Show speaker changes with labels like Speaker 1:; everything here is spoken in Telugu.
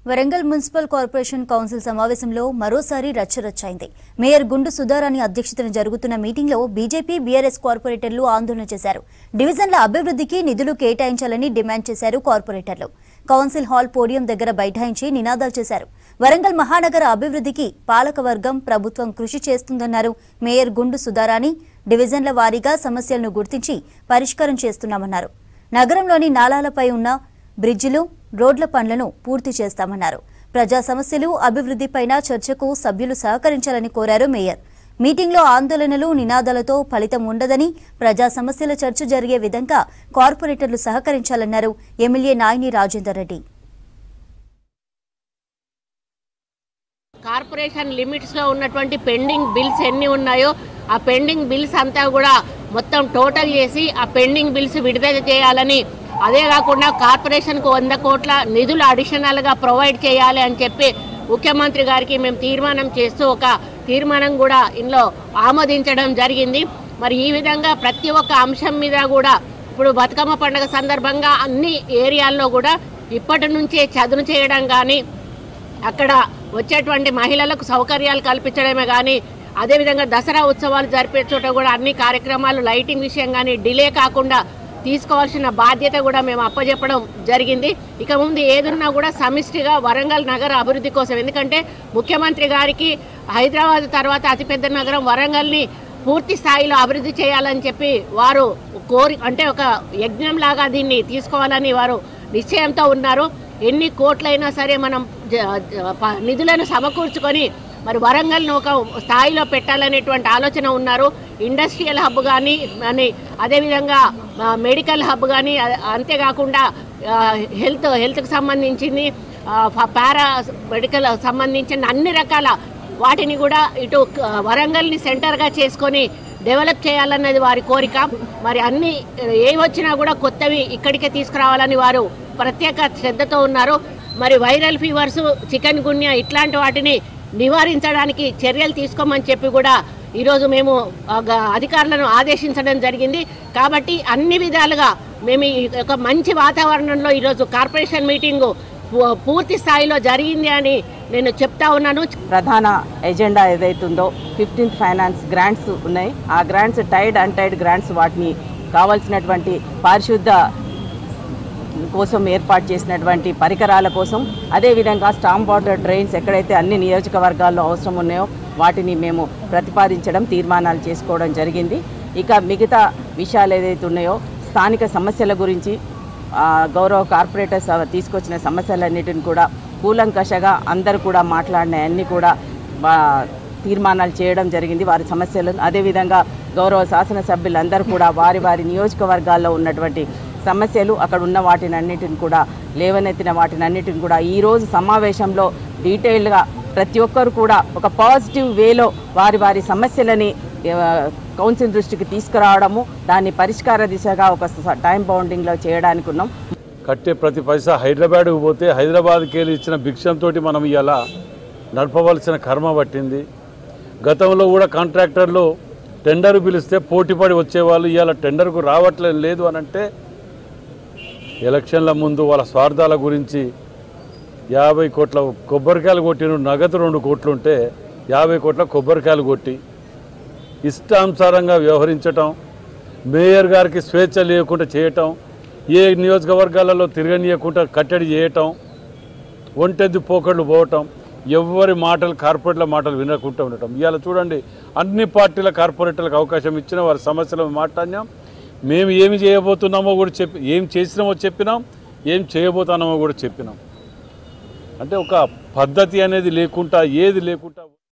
Speaker 1: వరంగల్ మున్సిపల్ కార్పొరేషన్ కౌన్సిల్ సమావేశంలో మరోసారి రచ్చరచ్చైంది. మేయర్ గుండు సుధారాణి అధ్యక్షతన జరుగుతున్న మీటింగ్లో బీజేపీ బీఆర్ఎస్ కార్పొరేటర్లు ఆందోళన చేశారు. డివిజన్ల అభివృద్ధికి నిధులు కేటాయించాలని డిమాండ్ చేశారు కార్పొరేటర్లు. కౌన్సిల్ హాల్ పోడియం దగ్గర బైఠాయించి నినాదాలు చేశారు. వరంగల్ మహానగర అభివృద్ధికి పాలకవర్గం ప్రభుత్వం కృషి చేస్తుందన్నారు మేయర్ గుండు సుధారాణి. డివిజన్ల వారీగా సమస్యలను గుర్తించి పరిష్కారం చేస్తున్నామన్నారు. నగరంలోని నాలాలపై ఉన్న బ్రిడ్జిలు, రోడ్ల పనులను పూర్తి చేస్తామన్నారు. ప్రజా సమస్యలు, అభివృద్ధిపైన చర్చకు సభ్యులు సహకరించాలని కోరారు మేయర్. మీటింగ్లో ఆందోళనలు, నినాదాలతో ఫలితం ఉండదని, ప్రజా సమస్యల చర్చ జరిగే విధంగా కార్పొరేటర్లు సహకరించాలన్నారు MLA Nayani Rajender Reddy.
Speaker 2: Corporation limits లో ఉన్నటువంటి పెండింగ్ బిల్స్ ఎన్ని ఉన్నాయో ఆ పెండింగ్ బిల్స్ అంతా కూడా మొత్తం టోటల్ చేసి ఆ పెండింగ్ బిల్స్ విడుదల చేయాలని, అదే కాకుండా కార్పొరేషన్కు 100 కోట్ల నిధులు అడిషనల్గా ప్రొవైడ్ చేయాలి అని చెప్పి ముఖ్యమంత్రి గారికి మేము తీర్మానం చేస్తూ ఒక తీర్మానం కూడా ఇందులో ఆమోదించడం జరిగింది. మరి ఈ విధంగా ప్రతి ఒక్క అంశం మీద కూడా ఇప్పుడు బతుకమ్మ పండుగ సందర్భంగా అన్ని ఏరియాల్లో కూడా ఇప్పటి నుంచే చదును చేయడం కానీ, అక్కడ వచ్చేటువంటి మహిళలకు సౌకర్యాలు కల్పించడమే కానీ, అదేవిధంగా దసరా ఉత్సవాలు జరిపే చోట కూడా అన్ని కార్యక్రమాలు లైటింగ్ విషయం కానీ డిలే కాకుండా తీసుకోవాల్సిన బాధ్యత కూడా మేము అప్పచెప్పడం జరిగింది. ఇక ముందు ఏదున్నా కూడా సమిష్టిగా వరంగల్ నగర అభివృద్ధి కోసం, ఎందుకంటే ముఖ్యమంత్రి గారికి హైదరాబాద్ తర్వాత అతిపెద్ద నగరం వరంగల్ని పూర్తి స్థాయిలో అభివృద్ధి చేయాలని చెప్పి వారు అంటే ఒక యజ్ఞం లాగా దీన్ని తీసుకోవాలని వారు నిశ్చయంతో ఉన్నారు. ఎన్ని కోట్లైనా సరే మనం నిధులను సమకూర్చుకొని మరి వరంగల్ను ఒక స్థాయిలో పెట్టాలనేటువంటి ఆలోచన ఉన్నారు. ఇండస్ట్రియల్ హబ్ కానీ, అదేవిధంగా మెడికల్ హబ్ కానీ, అంతేకాకుండా హెల్త్కి సంబంధించింది, పారా మెడికల్ సంబంధించిన అన్ని రకాల వాటిని కూడా ఇటు వరంగల్ని సెంటర్గా చేసుకొని డెవలప్ చేయాలన్నది వారి కోరిక. మరి అన్ని ఏ వచ్చినా కూడా కొత్తవి ఇక్కడికే తీసుకురావాలని వారు ప్రత్యేక శ్రద్ధతో ఉన్నారు. మరి వైరల్ ఫీవర్స్, చికెన్ గున్యా ఇట్లాంటి వాటిని నివారించడానికి చర్యలు తీసుకోమని చెప్పి కూడా ఈరోజు మేము అధికారులను ఆదేశించడం జరిగింది. కాబట్టి అన్ని విధాలుగా మేము ఒక మంచి వాతావరణంలో ఈరోజు కార్పొరేషన్ మీటింగు పూర్తి స్థాయిలో జరిగింది అని నేను చెప్తా ఉన్నాను.
Speaker 3: ప్రధాన ఎజెండా ఏదైతుందో 15th ఫైనాన్స్ గ్రాంట్స్ ఉన్నాయి. ఆ గ్రాంట్స్ టైడ్ అన్టైడ్ గ్రాంట్స్ వాటిని కావాల్సినటువంటి పారిశుద్ధ కోసం ఏర్పాటు చేసినటువంటి పరికరాల కోసం, అదేవిధంగా స్టామ్ వాటర్ డ్రైన్స్ ఎక్కడైతే అన్ని నియోజకవర్గాల్లో అవసరం ఉన్నాయో వాటిని మేము ప్రతిపాదించడం, తీర్మానాలు చేసుకోవడం జరిగింది. ఇక మిగతా విషయాలు ఏదైతే ఉన్నాయో స్థానిక సమస్యల గురించి గౌరవ కార్పొరేటర్స్ తీసుకొచ్చిన సమస్యలన్నిటిని కూడా కూలంకషగా అందరూ కూడా మాట్లాడినవన్నీ కూడా తీర్మానాలు చేయడం జరిగింది. వారి సమస్యలను, అదేవిధంగా గౌరవ శాసనసభ్యులందరూ కూడా వారి వారి నియోజకవర్గాల్లో ఉన్నటువంటి సమస్యలు, అక్కడ ఉన్న వాటినన్నిటిని కూడా లేవనెత్తిన వాటినన్నిటిని కూడా ఈరోజు సమావేశంలో డీటెయిల్గా ప్రతి ఒక్కరు కూడా ఒక పాజిటివ్ వేలో వారి వారి సమస్యలని కౌన్సిల్ దృష్టికి తీసుకురావడము, దాన్ని పరిష్కార దిశగా ఒక టైం బౌండింగ్లో చేయడానికి ఉన్నాం.
Speaker 4: కట్టే ప్రతి పైసా హైదరాబాద్కు పోతే హైదరాబాద్కి వెళ్ళి ఇచ్చిన భిక్షంతో మనం ఇలా నడపవలసిన కర్మ పట్టింది. గతంలో కూడా కాంట్రాక్టర్లు టెండర్ పిలిస్తే పోటీపడి వచ్చేవాళ్ళు ఇవాళ టెండర్కు రావట్లేదు లేదు అని అంటే ఎలక్షన్ల ముందు వాళ్ళ స్వార్థాల గురించి 50 కోట్ల కొబ్బరికాయలు కొట్టిన నగదు 2 కోట్లుంటే 50 కోట్ల కొబ్బరికాయలు కొట్టి ఇష్టానుసారంగా వ్యవహరించటం, మేయర్ గారికి స్వేచ్ఛ లేకుండా చేయటం, ఏ నియోజకవర్గాలలో తిరగనీయకుండా కట్టడి చేయటం, ఒంటెద్దు పోకళ్ళు పోవటం, ఎవరి మాటలు కార్పొరేట్ల మాటలు వినకుండా ఉండటం. ఇవాళ చూడండి, అన్ని పార్టీల కార్పొరేటర్లకు అవకాశం ఇచ్చిన వారి సమస్యలు మాట్లాడినాం. మేము ఏమి చేయబోతున్నామో కూడా ఏం చేసినామో చెప్పినాం, ఏం చేయబోతున్నామో కూడా చెప్పినాం. అంటే ఒక పద్ధతి అనేది లేకుండా, ఏది లేకుండా